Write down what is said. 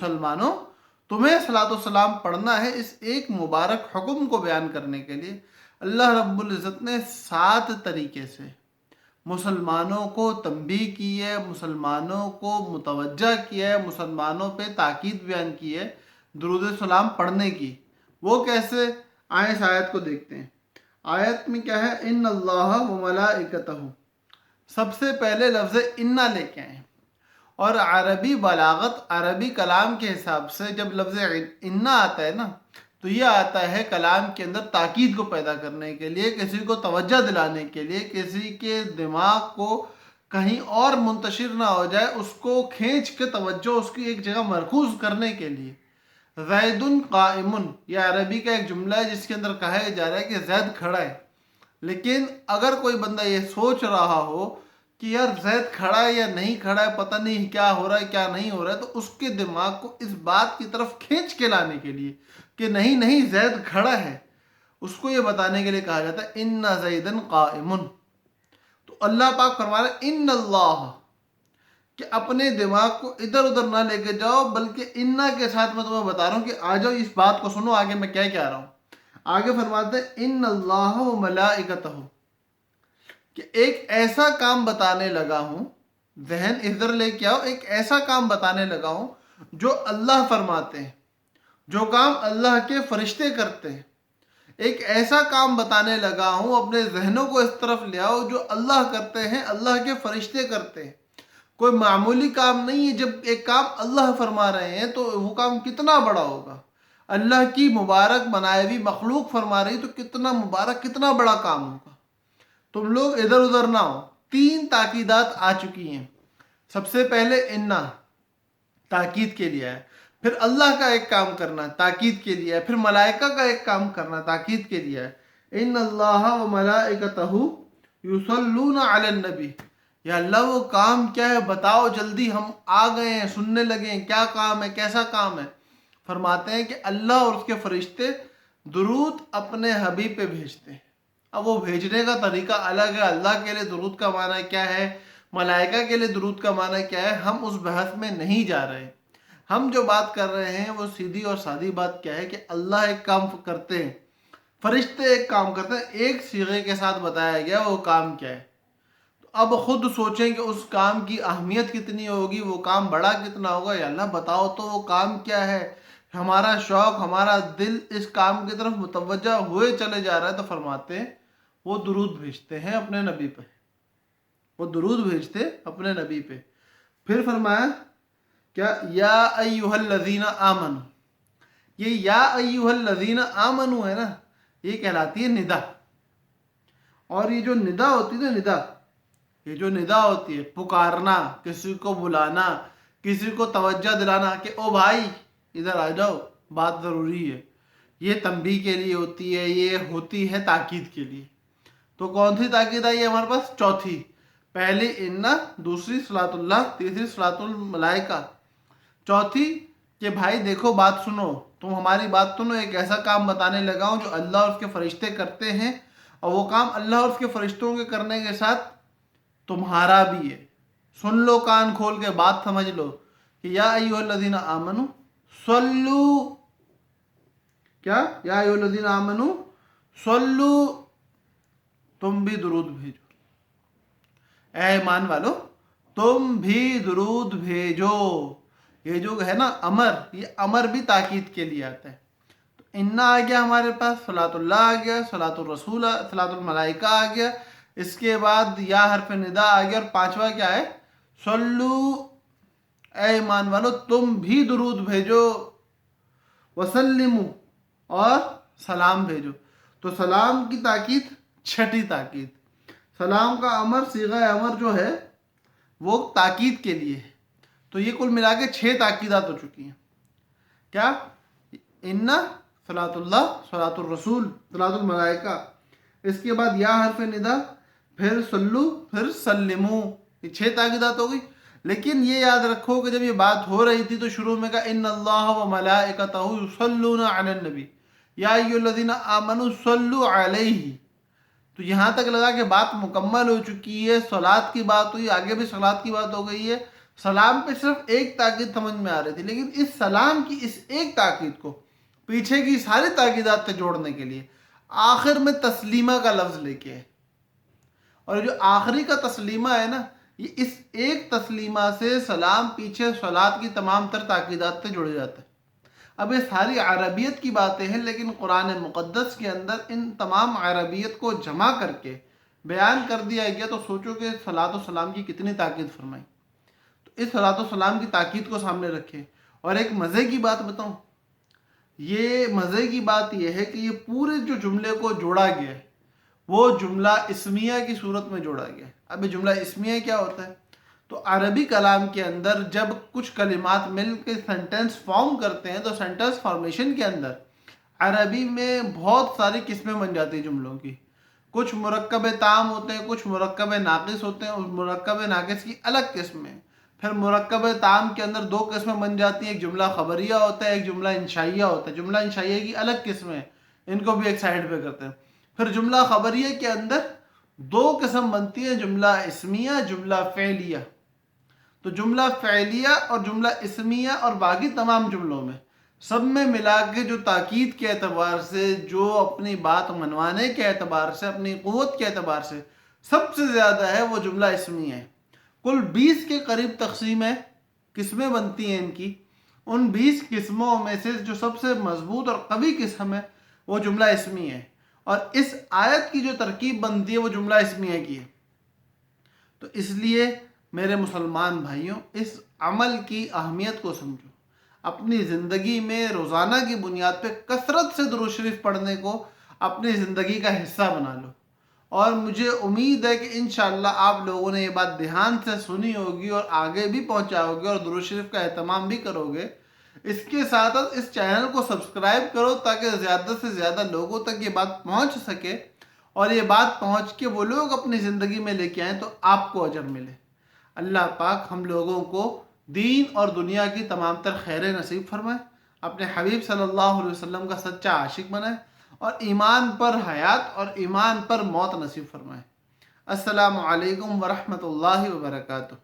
مسلمانوں تمہیں صلاۃ والسلام پڑھنا ہے، اس ایک مبارک حکم کو بیان کرنے کے لیے اللہ رب العزت نے 7 طریقے سے مسلمانوں کو تنبیہ کی ہے، مسلمانوں کو متوجہ کیا ہے، مسلمانوں پہ تاکید بیان کی ہے درود السلام پڑھنے کی۔ وہ کیسے؟ آئیں اس آیت کو دیکھتے ہیں۔ آیت میں کیا ہے؟ ان اللہ و ملائکتہ، سب سے پہلے لفظ انا لے کے آئیں، اور عربی بلاغت، عربی کلام کے حساب سے جب لفظ انا آتا ہے نا تو یہ آتا ہے کلام کے اندر تاکید کو پیدا کرنے کے لیے، کسی کو توجہ دلانے کے لیے، کسی کے دماغ کو کہیں اور منتشر نہ ہو جائے، اس کو کھینچ کے توجہ اس کی ایک جگہ مرکوز کرنے کے لیے۔ زید قائم، یہ عربی کا ایک جملہ ہے جس کے اندر کہا جا رہا ہے کہ زید کھڑا ہے، لیکن اگر کوئی بندہ یہ سوچ رہا ہو کہ یار زید کھڑا ہے یا نہیں کھڑا ہے، پتہ نہیں کیا ہو رہا ہے کیا نہیں ہو رہا ہے، تو اس کے دماغ کو اس بات کی طرف کھینچ کے لانے کے لیے کہ نہیں نہیں زید کھڑا ہے، اس کو یہ بتانے کے لیے کہا جاتا ہے ان زیدن قائم۔ تو اللہ پاک فرما رہے ہیں ان اللہ، کہ اپنے دماغ کو ادھر ادھر نہ لے کے جاؤ، بلکہ انا کے ساتھ میں تمہیں بتا رہا ہوں کہ آ جاؤ اس بات کو سنو آگے میں کیا کہہ رہا ہوں۔ آگے فرماتے ہیں ان اللہ و ملائکتہ، کہ ایک ایسا کام بتانے لگا ہوں، ذہن ادھر لے کے آؤ، ایک ایسا کام بتانے لگا ہوں جو اللہ فرماتے ہیں، جو کام اللہ کے فرشتے کرتے ہیں۔ ایک ایسا کام بتانے لگا ہوں، اپنے ذہنوں کو اس طرف لے آؤ جو اللہ کرتے ہیں، اللہ کے فرشتے کرتے ہیں۔ کوئی معمولی کام نہیں ہے، جب ایک کام اللہ فرما رہے ہیں تو وہ کام کتنا بڑا ہوگا۔ اللہ کی مبارک بنائی ہوئی مخلوق فرما رہی تو کتنا مبارک، کتنا بڑا کام ہوگا۔ تم لوگ ادھر ادھر نہ ہو۔ 3 تاکیدات آ چکی ہیں۔ سب سے پہلے انا، تاکید کے لیے ہے، پھر اللہ کا ایک کام کرنا تاکید کے لیے ہے، پھر ملائکہ کا ایک کام کرنا تاکید کے لیے ہے۔ ان اللہ و ملائکتہ یصلون علی النبی، یا اللہ وہ کام کیا ہے بتاؤ جلدی، ہم آ گئے ہیں، سننے لگے ہیں، کیا کام ہے، کیسا کام ہے؟ فرماتے ہیں کہ اللہ اور اس کے فرشتے درود اپنے حبیب پہ بھیجتے ہیں۔ اب وہ بھیجنے کا طریقہ الگ ہے، اللہ کے لیے درود کا معنی کیا ہے، ملائکہ کے لیے درود کا معنی کیا ہے، ہم اس بحث میں نہیں جا رہے۔ ہم جو بات کر رہے ہیں وہ سیدھی اور سادی بات کیا ہے کہ اللہ ایک کام کرتے ہیں، فرشتے ایک کام کرتے ہیں، ایک صیغے کے ساتھ بتایا گیا وہ کام کیا ہے۔ تو اب خود سوچیں کہ اس کام کی اہمیت کتنی ہوگی، وہ کام بڑا کتنا ہوگا، یا اللہ بتاؤ تو وہ کام کیا ہے۔ ہمارا شوق، ہمارا دل اس کام کی طرف متوجہ ہوئے چلے جا رہا ہے، تو فرماتے ہیں وہ درود بھیجتے ہیں اپنے نبی پہ، وہ درود بھیجتے اپنے نبی پہ۔ پھر فرمایا کیا؟ یا ایہا الذین آمنوا، یہ یا ایہا الذین آمنوا ہے نا، یہ کہلاتی ہے ندا۔ اور یہ جو ندا ہوتی ہے نا، ندا، یہ جو ندا ہوتی ہے، پکارنا، کسی کو بلانا، کسی کو توجہ دلانا کہ او بھائی ادھر آ جاؤ، بات ضروری ہے، یہ تنبیہ کے لیے ہوتی ہے، یہ ہوتی ہے تاکید کے لیے۔ تو کون سی تاکید آئی ہے ہمارے پاس؟ چوتھی، پہلی انا، دوسری صلاۃ اللہ، تیسری صلاۃ الملائکہ، چوتھی کہ بھائی دیکھو بات سنو، تم ہماری بات سنو، ایک ایسا کام بتانے لگا ہوں جو اللہ اور اس کے فرشتے کرتے ہیں، اور وہ کام اللہ اور اس کے فرشتوں کے کرنے کے ساتھ تمہارا بھی ہے۔ سن لو کان کھول کے، بات سمجھ لو کہ یا ایھا الذین آمنوا صلو، کیا؟ یا ایھا الذین آمنوا صلو، تم بھی درود بھیجو، اے ایمان والو تم بھی درود بھیجو۔ یہ جو ہے نا امر، یہ امر بھی تاکید کے لیے آتا ہے۔ تو انا آ گیا ہمارے پاس، صلاۃ اللہ آ گیا، صلاۃ الرسول، صلاۃ الملائکہ آ گیا، اس کے بعد یا حرف ندا آ گیا، اور پانچواں کیا ہے؟ صلو، اے ایمان والو تم بھی درود بھیجو، وسلمو، اور سلام بھیجو۔ تو سلام کی تاکید چھٹی تاکید، سلام کا امر، صیغہ امر جو ہے وہ تاکید کے لیے ہے۔ تو یہ کل ملا کے 6 تاکیدات ہو چکی ہیں۔ کیا؟ انا، صلاۃ اللہ، صلاۃ الرسول، صلاۃ الملائکہ، اس کے بعد یا حرف ندا، پھر صلو، پھر سلمو، یہ 6 تاکیدات ہو گئی۔ لیکن یہ یاد رکھو کہ جب یہ بات ہو رہی تھی تو شروع میں کہا ان اللہ و ملائکتہ یصلون علی النبی یا ایھا الذین آمنوا صلوا علیہ، تو یہاں تک لگا کہ بات مکمل ہو چکی ہے، صلاۃ کی بات ہوئی، آگے بھی صلاۃ کی بات ہو گئی ہے، سلام پہ صرف ایک تاکید سمجھ میں آ رہی تھی، لیکن اس سلام کی اس ایک تاکید کو پیچھے کی ساری تاکیدات سے جوڑنے کے لیے آخر میں تسلیمہ کا لفظ لے کے ہے۔ اور جو آخری کا تسلیمہ ہے نا، یہ اس ایک تسلیمہ سے سلام پیچھے صلات کی تمام تر تاکیدات سے جڑ جاتا ہے۔ اب یہ ساری عربیت کی باتیں ہیں، لیکن قرآن مقدس کے اندر ان تمام عربیت کو جمع کر کے بیان کر دیا گیا، تو سوچو کہ صلاۃ و سلام کی کتنی تاکید فرمائی۔ تو اس صلاۃ و سلام کی تاکید کو سامنے رکھے۔ اور ایک مزے کی بات بتاؤں، یہ مزے کی بات یہ ہے کہ یہ پورے جو جملے کو جوڑا گیا ہے وہ جملہ اسمیہ کی صورت میں جوڑا گیا ہے۔ اب یہ جملہ اسمیہ کیا ہوتا ہے؟ تو عربی کلام کے اندر جب کچھ کلمات مل کے سینٹنس فارم کرتے ہیں، تو سینٹنس فارمیشن کے اندر عربی میں بہت ساری قسمیں بن جاتی ہیں جملوں کی۔ کچھ مرکب تام ہوتے ہیں، کچھ مرکب ناقص ہوتے ہیں، اور مرکب ناقص کی الگ قسمیں۔ پھر مرکب تام کے اندر دو قسمیں بن جاتی ہیں، ایک جملہ خبریہ ہوتا ہے، ایک جملہ انشائیہ ہوتا ہے۔ جملہ انشائیہ کی الگ قسمیں، ان کو بھی ایک سائڈ پہ کرتے ہیں۔ پھر جملہ خبریہ کے اندر دو قسم بنتی ہیں، جملہ اسمیہ، جملہ فعلیہ۔ تو جملہ فعلیہ اور جملہ اسمیہ اور باقی تمام جملوں میں سب میں ملا کے جو تاکید کے اعتبار سے، جو اپنی بات منوانے کے اعتبار سے، اپنی قوت کے اعتبار سے سب سے زیادہ ہے، وہ جملہ اسمیہ ہے۔ کل 20 کے قریب تقسیمیں قسمیں بنتی ہیں ان کی۔ ان 20 قسموں میں سے جو سب سے مضبوط اور قوی قسم ہے وہ جملہ اسمیہ ہے، اور اس آیت کی جو ترکیب بنتی ہے وہ جملہ اسمیہ کی ہے۔ تو اس لیے میرے مسلمان بھائیوں، اس عمل کی اہمیت کو سمجھو، اپنی زندگی میں روزانہ کی بنیاد پہ کثرت سے درود شریف پڑھنے کو اپنی زندگی کا حصہ بنا لو۔ اور مجھے امید ہے کہ انشاءاللہ آپ لوگوں نے یہ بات دھیان سے سنی ہوگی اور آگے بھی پہنچاؤ گے اور درود شریف کا اہتمام بھی کرو گے۔ اس کے ساتھ ساتھ اس چینل کو سبسکرائب کرو تاکہ زیادہ سے زیادہ لوگوں تک یہ بات پہنچ سکے، اور یہ بات پہنچ کے وہ لوگ اپنی زندگی میں لے کے آئیں تو آپ کو اجر ملے۔ اللہ پاک ہم لوگوں کو دین اور دنیا کی تمام تر خیریں نصیب فرمائے، اپنے حبیب صلی اللہ علیہ وسلم کا سچا عاشق بنائے، اور ایمان پر حیات اور ایمان پر موت نصیب فرمائے۔ السلام علیکم ورحمۃ اللہ وبرکاتہ۔